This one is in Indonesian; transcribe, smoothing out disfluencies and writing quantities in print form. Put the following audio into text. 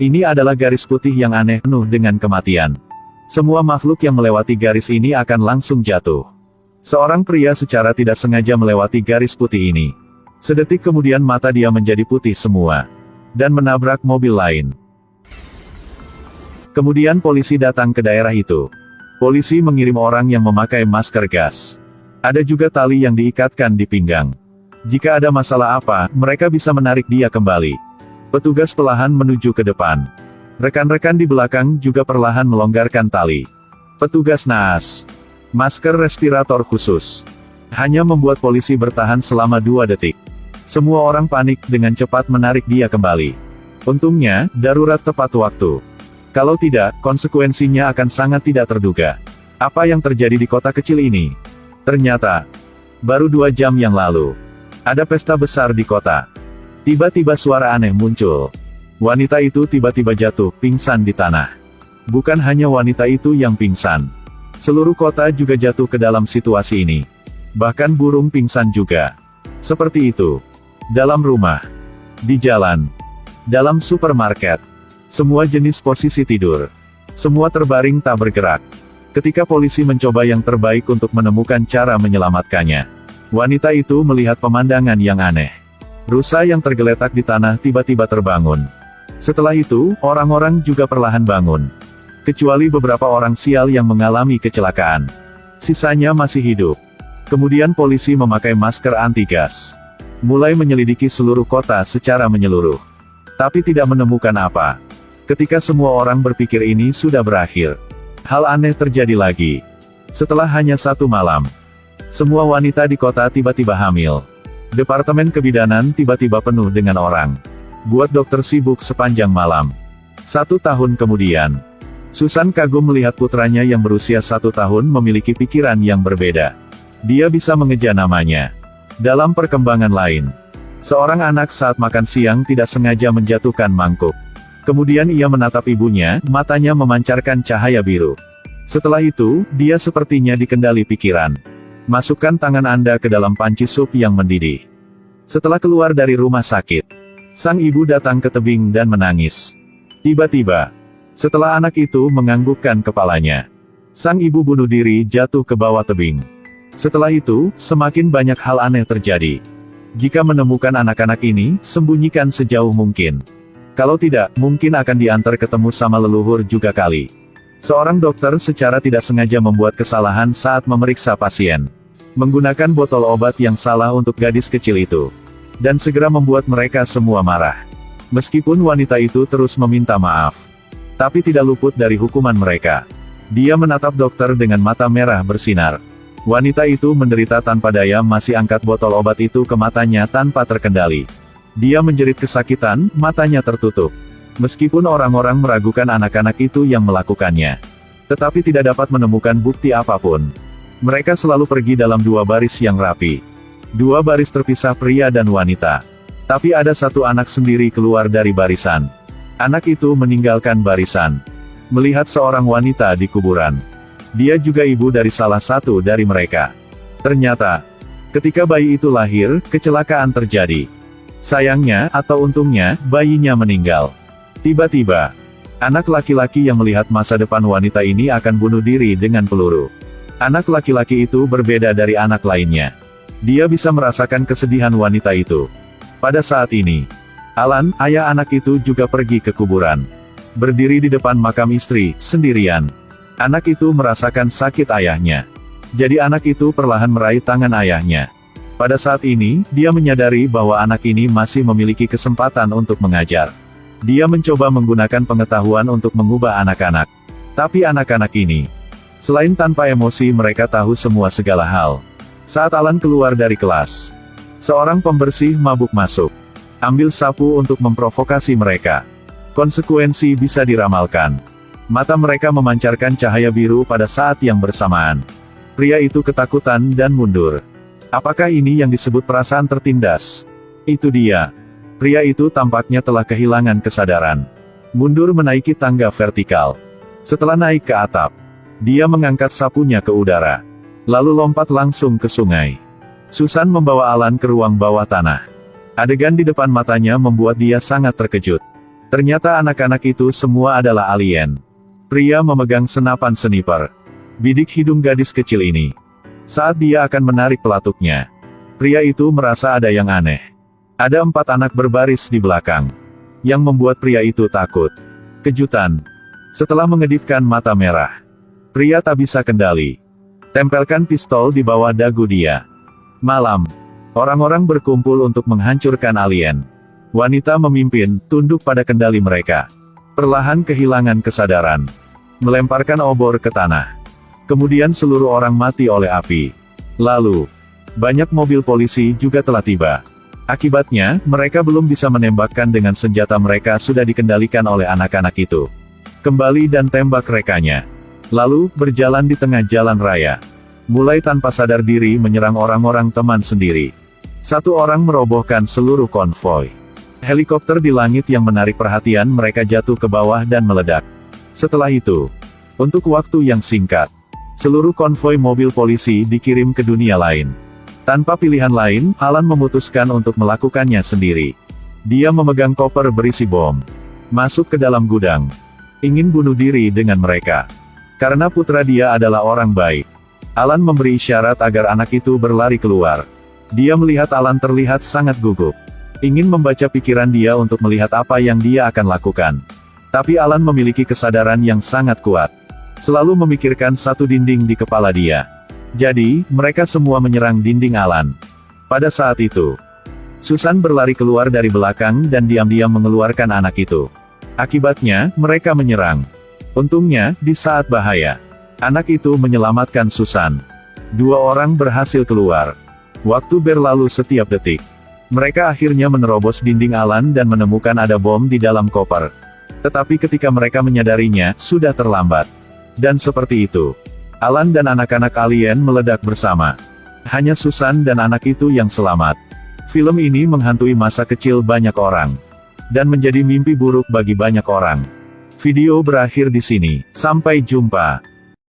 Ini adalah garis putih yang aneh penuh dengan kematian. Semua makhluk yang melewati garis ini akan langsung jatuh. Seorang pria secara tidak sengaja melewati garis putih ini. Sedetik kemudian mata dia menjadi putih semua. Dan menabrak mobil lain. Kemudian polisi datang ke daerah itu. Polisi mengirim orang yang memakai masker gas. Ada juga tali yang diikatkan di pinggang. Jika ada masalah apa, mereka bisa menarik dia kembali. Petugas perlahan menuju ke depan. Rekan-rekan di belakang juga perlahan melonggarkan tali. Petugas naas. Masker respirator khusus. Hanya membuat polisi bertahan selama 2 detik. Semua orang panik dengan cepat menarik dia kembali. Untungnya, darurat tepat waktu. Kalau tidak, konsekuensinya akan sangat tidak terduga. Apa yang terjadi di kota kecil ini? Ternyata, baru 2 jam yang lalu, ada pesta besar di kota. Tiba-tiba suara aneh muncul. Wanita itu tiba-tiba jatuh, pingsan di tanah. Bukan hanya wanita itu yang pingsan. Seluruh kota juga jatuh ke dalam situasi ini. Bahkan burung pingsan juga. Seperti itu. Dalam rumah. Di jalan. Dalam supermarket. Semua jenis posisi tidur. Semua terbaring tak bergerak. Ketika polisi mencoba yang terbaik untuk menemukan cara menyelamatkannya. Wanita itu melihat pemandangan yang aneh. Rusa yang tergeletak di tanah tiba-tiba terbangun. Setelah itu, orang-orang juga perlahan bangun. Kecuali beberapa orang sial yang mengalami kecelakaan. Sisanya masih hidup. Kemudian polisi memakai masker anti-gas. Mulai menyelidiki seluruh kota secara menyeluruh. Tapi tidak menemukan apa. Ketika semua orang berpikir ini sudah berakhir. Hal aneh terjadi lagi. Setelah hanya 1 malam. Semua wanita di kota tiba-tiba hamil. Departemen kebidanan tiba-tiba penuh dengan orang. Buat dokter sibuk sepanjang malam. 1 tahun kemudian. Susan kagum melihat putranya yang berusia 1 tahun memiliki pikiran yang berbeda. Dia bisa mengeja namanya. Dalam perkembangan lain. Seorang anak saat makan siang tidak sengaja menjatuhkan mangkuk. Kemudian ia menatap ibunya, matanya memancarkan cahaya biru. Setelah itu, dia sepertinya dikendali pikiran. Masukkan tangan Anda ke dalam panci sup yang mendidih. Setelah keluar dari rumah sakit, sang ibu datang ke tebing dan menangis. Tiba-tiba, setelah anak itu menganggukkan kepalanya, sang ibu bunuh diri jatuh ke bawah tebing. Setelah itu, semakin banyak hal aneh terjadi. Jika menemukan anak-anak ini, sembunyikan sejauh mungkin. Kalau tidak, mungkin akan diantar ketemu sama leluhur juga kali. Seorang dokter secara tidak sengaja membuat kesalahan saat memeriksa pasien. Menggunakan botol obat yang salah untuk gadis kecil itu. Dan segera membuat mereka semua marah. Meskipun wanita itu terus meminta maaf. Tapi tidak luput dari hukuman mereka. Dia menatap dokter dengan mata merah bersinar. Wanita itu menderita tanpa daya masih angkat botol obat itu ke matanya tanpa terkendali. Dia menjerit kesakitan, matanya tertutup. Meskipun orang-orang meragukan anak-anak itu yang melakukannya. Tetapi tidak dapat menemukan bukti apapun. Mereka selalu pergi dalam 2 baris yang rapi. 2 baris terpisah pria dan wanita. Tapi ada 1 anak sendiri keluar dari barisan. Anak itu meninggalkan barisan. Melihat seorang wanita di kuburan. Dia juga ibu dari salah satu dari mereka. Ternyata, ketika bayi itu lahir, kecelakaan terjadi. Sayangnya, atau untungnya, bayinya meninggal. Tiba-tiba, anak laki-laki yang melihat masa depan wanita ini akan bunuh diri dengan peluru. Anak laki-laki itu berbeda dari anak lainnya. Dia bisa merasakan kesedihan wanita itu. Pada saat ini, Alan, ayah anak itu juga pergi ke kuburan. Berdiri di depan makam istri, sendirian. Anak itu merasakan sakit ayahnya. Jadi anak itu perlahan meraih tangan ayahnya. Pada saat ini, dia menyadari bahwa anak ini masih memiliki kesempatan untuk mengajar. Dia mencoba menggunakan pengetahuan untuk mengubah anak-anak. Tapi anak-anak ini, selain tanpa emosi mereka tahu semua segala hal. Saat Alan keluar dari kelas, seorang pembersih mabuk masuk. Ambil sapu untuk memprovokasi mereka. Konsekuensi bisa diramalkan. Mata mereka memancarkan cahaya biru pada saat yang bersamaan. Pria itu ketakutan dan mundur. Apakah ini yang disebut perasaan tertindas? Itu dia. Pria itu tampaknya telah kehilangan kesadaran. Mundur menaiki tangga vertikal. Setelah naik ke atap, dia mengangkat sapunya ke udara. Lalu lompat langsung ke sungai. Susan membawa Alan ke ruang bawah tanah. Adegan di depan matanya membuat dia sangat terkejut. Ternyata anak-anak itu semua adalah alien. Pria memegang senapan sniper. Bidik hidung gadis kecil ini. Saat dia akan menarik pelatuknya, pria itu merasa ada yang aneh. Ada 4 anak berbaris di belakang, yang membuat pria itu takut. Kejutan. Setelah mengedipkan mata merah, pria tak bisa kendali. Tempelkan pistol di bawah dagu dia. Malam. Orang-orang berkumpul untuk menghancurkan alien. Wanita memimpin, tunduk pada kendali mereka. Perlahan kehilangan kesadaran. Melemparkan obor ke tanah. Kemudian seluruh orang mati oleh api. Lalu, banyak mobil polisi juga telah tiba. Akibatnya, mereka belum bisa menembakkan dengan senjata mereka sudah dikendalikan oleh anak-anak itu. Kembali dan tembak rekanya. Lalu, berjalan di tengah jalan raya. Mulai tanpa sadar diri menyerang orang-orang teman sendiri. Satu orang merobohkan seluruh konvoi. Helikopter di langit yang menarik perhatian mereka jatuh ke bawah dan meledak. Setelah itu, untuk waktu yang singkat, seluruh konvoi mobil polisi dikirim ke dunia lain. Tanpa pilihan lain, Alan memutuskan untuk melakukannya sendiri. Dia memegang koper berisi bom. Masuk ke dalam gudang. Ingin bunuh diri dengan mereka. Karena putra dia adalah orang baik. Alan memberi isyarat agar anak itu berlari keluar. Dia melihat Alan terlihat sangat gugup. Ingin membaca pikiran dia untuk melihat apa yang dia akan lakukan. Tapi Alan memiliki kesadaran yang sangat kuat. Selalu memikirkan satu dinding di kepala dia. Jadi, mereka semua menyerang dinding Alan. Pada saat itu, Susan berlari keluar dari belakang dan diam-diam mengeluarkan anak itu. Akibatnya, mereka menyerang. Untungnya, di saat bahaya, anak itu menyelamatkan Susan. 2 orang berhasil keluar. Waktu berlalu setiap detik. Mereka akhirnya menerobos dinding Alan dan menemukan ada bom di dalam koper. Tetapi ketika mereka menyadarinya, sudah terlambat. Dan seperti itu, Alan dan anak-anak alien meledak bersama. Hanya Susan dan anak itu yang selamat. Film ini menghantui masa kecil banyak orang. Dan menjadi mimpi buruk bagi banyak orang. Video berakhir di sini. Sampai jumpa.